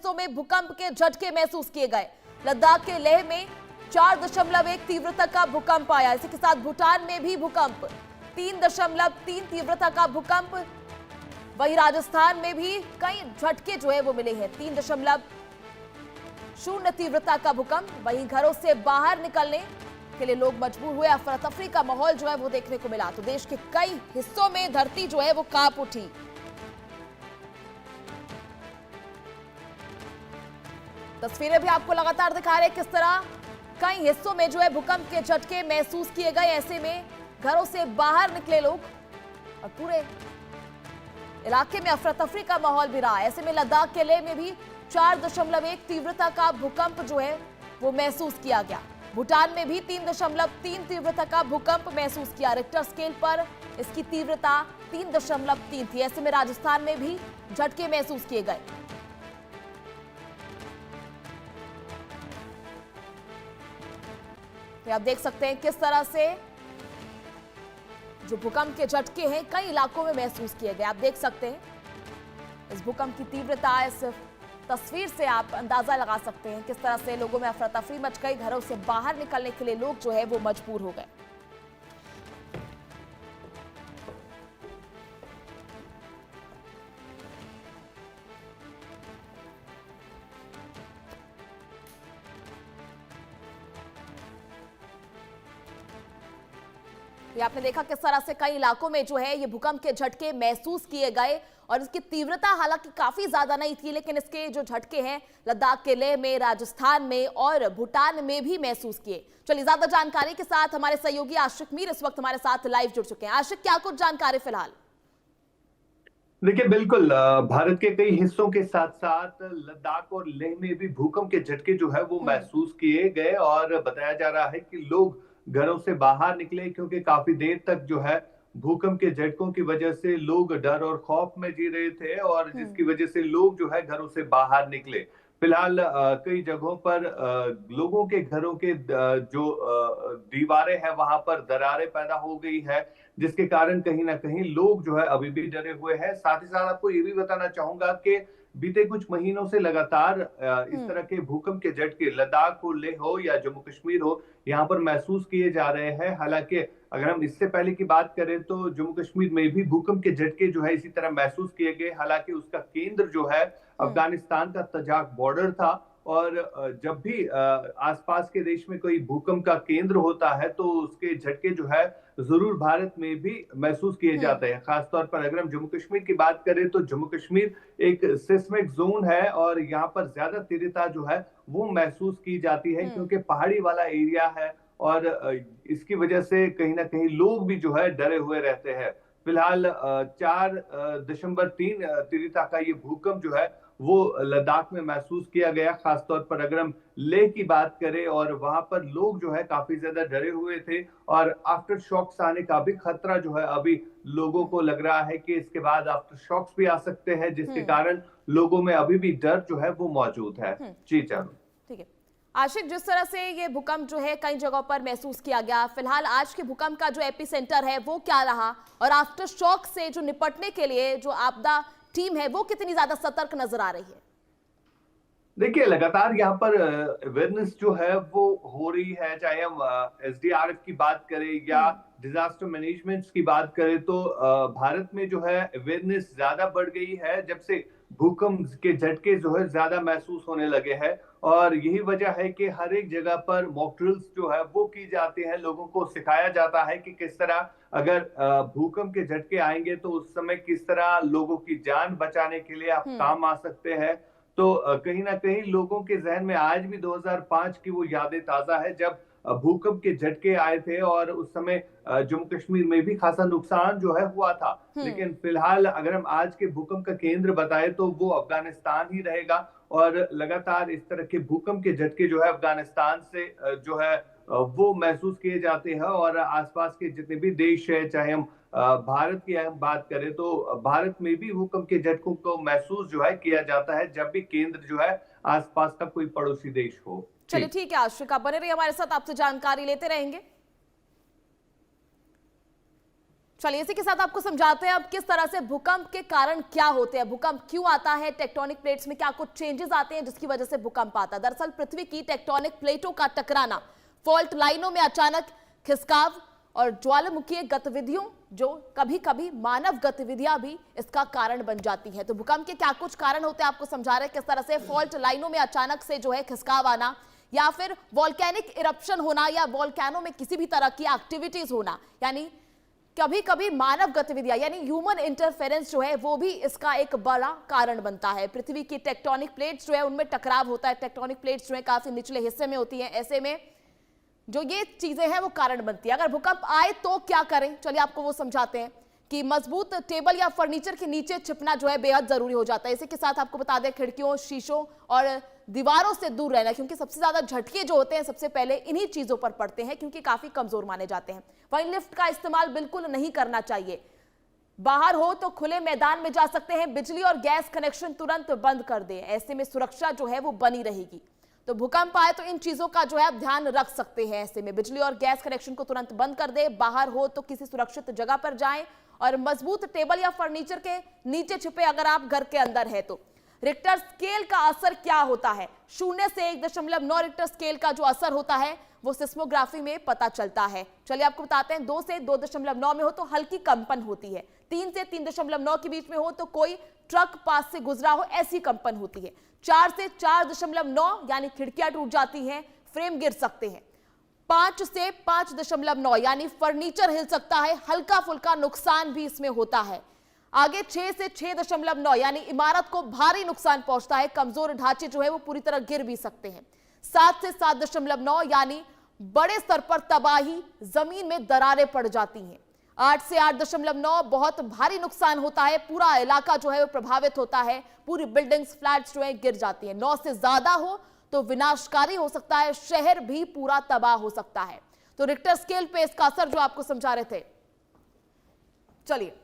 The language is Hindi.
हिस्सों में भूकंप के झटके महसूस किए गए। लद्दाख के लेह में 4.1 तीव्रता का भूकंप आया। इसी के साथ भूटान में भी भूकंप 3.3 तीव्रता का भूकंप। वहीं राजस्थान में भी कई झटके जो है वो मिले हैं। 3.0 तीव्रता का भूकंप। वहीं घरों से बाहर निकलने के लिए लोग मजबूर हुए। अफरा तफरी का माहौल जो है वो देखने को मिला। तो देश के कई हिस्सों में धरती जो है वो कांप उठी। तस्वीरें भी आपको लगातार दिखा रहे हैं किस तरह कई हिस्सों में जो है भूकंप के झटके महसूस किए गए। ऐसे में घरों से बाहर निकले लोग और पूरे इलाके में अफरा तफरी का माहौल भी रहा। ऐसे में लद्दाख के लेह में भी 4.1 तीव्रता का भूकंप जो है वो महसूस किया गया। भूटान में भी 3.3 तीव्रता का भूकंप महसूस किया। रिक्टर स्केल पर इसकी तीव्रता 3.3 थी। ऐसे में राजस्थान में भी झटके महसूस किए गए। तो आप देख सकते हैं किस तरह से जो भूकंप के झटके हैं कई इलाकों में महसूस किए गए। आप देख सकते हैं इस भूकंप की तीव्रता। इस तस्वीर से आप अंदाजा लगा सकते हैं किस तरह से लोगों में अफरा तफरी मच गई। घरों से बाहर निकलने के लिए लोग जो है वो मजबूर हो गए। ये आपने देखा किस तरह से कई इलाकों में जो है ये भूकंप के झटके महसूस किए गए और इसकी तीव्रता हालांकि काफी ज्यादा नहीं थी, लेकिन इसके जो झटके हैं लद्दाख के लेह में, राजस्थान में और भूटान में भी महसूस किए। चलिए ज्यादा जानकारी के साथ हमारे सहयोगी आशिक मीर इस वक्त हमारे साथ लाइव जुड़ चुके हैं। आशिक, क्या कुछ जानकारी फिलहाल? देखिए, बिल्कुल भारत के कई हिस्सों के साथ साथ लद्दाख और लेह में भी भूकंप के झटके जो है वो महसूस किए गए और बताया जा रहा है कि लोग घरों से बाहर निकले क्योंकि काफी देर तक जो है भूकंप के झटकों की वजह से लोग डर और खौफ में जी रहे थे और जिसकी वजह से लोग जो है घरों से बाहर निकले। फिलहाल कई जगहों पर लोगों के घरों के जो दीवारें हैं वहां पर दरारें पैदा हो गई है, जिसके कारण कहीं ना कहीं लोग जो है अभी भी डरे हुए हैं। साथ ही साथ आपको ये भी बताना चाहूंगा कि बीते कुछ महीनों से लगातार इस तरह के भूकंप के झटके लद्दाख हो, लेह हो या जम्मू कश्मीर हो, यहाँ पर महसूस किए जा रहे हैं। हालांकि अगर हम इससे पहले की बात करें तो जम्मू कश्मीर में भी भूकंप के झटके जो है इसी तरह महसूस किए गए। हालांकि उसका केंद्र जो है अफगानिस्तान का तजाक बॉर्डर था और जब भी आसपास के देश में कोई भूकंप का केंद्र होता है तो उसके झटके जो है जरूर भारत में भी महसूस किए जाते हैं। खासतौर पर अगर हम जम्मू कश्मीर की बात करें तो जम्मू कश्मीर एक सिस्मिक जोन है और यहाँ पर ज्यादा तीव्रता जो है वो महसूस की जाती है क्योंकि पहाड़ी वाला एरिया है और इसकी वजह से कहीं ना कहीं लोग भी जो है डरे हुए रहते हैं। फिलहाल 4.3 तीव्रता का ये भूकंप जो है वो लद्दाख में महसूस किया गया। खासतौर पर अगर हम लेह की बात करें और वहां पर लोग जो है काफी ज्यादा डरे हुए थे और आफ्टर शॉक्स आने का भी खतरा जो है अभी लोगों को लग रहा है कि इसके बाद आफ्टर शॉक्स भी आ सकते हैं, जिसके कारण लोगों में अभी भी डर जो है वो मौजूद है। जी चारू। ठीक है आशिक, जिस तरह से ये भूकंप जो है कई जगहों पर महसूस किया गया, फिलहाल आज के भूकंप का जो एपिसेंटर है वो क्या रहा और आफ्टर शॉक से जो निपटने के लिए जो आपदा टीम है वो कितनी ज्यादा सतर्क नजर आ रही है? देखिए, लगातार यहाँ पर अवेयरनेस जो है वो हो रही है। चाहे हम एसडीआरएफ की बात करें या डिजास्टर मैनेजमेंट की बात करें तो भारत में जो है अवेयरनेस ज्यादा बढ़ गई है जब से भूकंप के झटके जो है ज्यादा महसूस होने लगे हैं और यही वजह है कि हर एक जगह पर मॉक ड्रिल्स जो है वो की जाती है। लोगों को सिखाया जाता है कि किस तरह अगर भूकंप के झटके आएंगे तो उस समय किस तरह लोगों की जान बचाने के लिए आप काम आ सकते हैं। तो कहीं ना कहीं लोगों के जहन में आज भी 2005 की वो यादें ताजा है जब भूकंप के झटके आए थे और उस समय जम्मू कश्मीर में भी खासा नुकसान जो है हुआ था। लेकिन फिलहाल अगर हम आज के भूकंप का केंद्र बताए तो वो अफगानिस्तान ही रहेगा और लगातार इस तरह के भूकंप के झटके जो है अफगानिस्तान से जो है वो महसूस किए जाते हैं और आसपास के जितने भी देश है, चाहे हम भारत की हम बात करें तो भारत में भी भूकंप के झटकों को महसूस जो है किया जाता है जब भी केंद्र जो है आसपास का कोई पड़ोसी देश हो। चलिए ठीक है आशिक, आप बने रहिए हमारे साथ, आपसे जानकारी लेते रहेंगे। चलिए इसी के साथ आपको समझाते हैं अब किस तरह से भूकंप के कारण क्या होते हैं, भूकंप क्यों आता है, टेक्टोनिक प्लेट्स में क्या कुछ चेंजेस आते हैं जिसकी वजह से भूकंप आता है। दरअसल पृथ्वी की टेक्टोनिक प्लेटों का टकराना, फॉल्ट लाइनों में अचानक खिसकाव और ज्वालामुखीय गतिविधियों, जो कभी कभी मानव गतिविधियां भी इसका कारण बन जाती है। तो भूकंप के क्या कुछ कारण होते हैं आपको समझा रहे हैं, किस तरह से फॉल्ट लाइनों में अचानक से जो है खिसकाव आना, या फिर वॉल्केनिक इरप्शन होना, या वॉल्केनो में किसी भी तरह की एक्टिविटीज होना, यानी कभी कभी मानव गतिविधियां यानी ह्यूमन इंटरफेरेंस जो है वो भी इसका एक बड़ा कारण बनता है। पृथ्वी की टेक्टोनिक प्लेट्स जो है उनमें टकराव होता है, टेक्टोनिक प्लेट्स जो है काफी निचले हिस्से में होती हैं, ऐसे में जो ये चीजें हैं वो कारण बनती है। अगर भूकंप आए तो क्या करें, चलिए आपको वो समझाते हैं कि मजबूत टेबल या फर्नीचर के नीचे छिपना जो है बेहद जरूरी हो जाता है। इसी के साथ आपको बता दें खिड़कियों, शीशों और दीवारों से दूर रहना, क्योंकि सबसे ज्यादा झटके जो होते हैं सबसे पहले इन्हीं चीजों पर पड़ते हैं, क्योंकि काफी कमजोर माने जाते हैं। वहीं लिफ्ट का इस्तेमाल बिल्कुल नहीं करना चाहिए। बाहर हो तो खुले मैदान में जा सकते हैं। बिजली और गैस कनेक्शन तुरंत बंद कर दें, ऐसे में सुरक्षा जो है वो बनी रहेगी। तो भूकंप आए तो इन चीजों का जो है आप ध्यान रख सकते हैं। ऐसे में बिजली और गैस कनेक्शन को तुरंत बंद कर दे, बाहर हो तो किसी सुरक्षित जगह पर जाएं और मजबूत टेबल या फर्नीचर के नीचे छिपे अगर आप घर के अंदर है तो। रिक्टर स्केल का असर क्या होता है, 0 से 1.9 रिक्टर स्केल का जो असर होता है वो सिस्मोग्राफी में पता चलता है। चलिए आपको बताते हैं 2 से 2.9 में हो तो हल्की कंपन होती है, 3 से 3.9 के बीच में हो तो कोई ट्रक पास से गुजरा हो ऐसी कंपन होती है, 4 से 4.9 यानी खिड़कियां टूट जाती हैं, फ्रेम गिर सकते हैं, 5 से 5.9 यानी फर्नीचर हिल सकता है, हल्का फुल्का नुकसान भी इसमें होता है। आगे 6 से 6.9 यानी इमारत को भारी नुकसान पहुंचता है, कमजोर ढांचे जो है वो पूरी तरह गिर भी सकते हैं। 7 से 7.9 यानी बड़े स्तर पर तबाही, जमीन में दरारें पड़ जाती हैं। 8 से 8.9 बहुत भारी नुकसान होता है, पूरा इलाका जो है वो प्रभावित होता है, पूरी बिल्डिंग्स, फ्लैट्स जो है गिर जाती है। 9 से ज्यादा हो तो विनाशकारी हो सकता है, शहर भी पूरा तबाह हो सकता है। तो रिक्टर स्केल पे इसका असर जो आपको समझा रहे थे। चलिए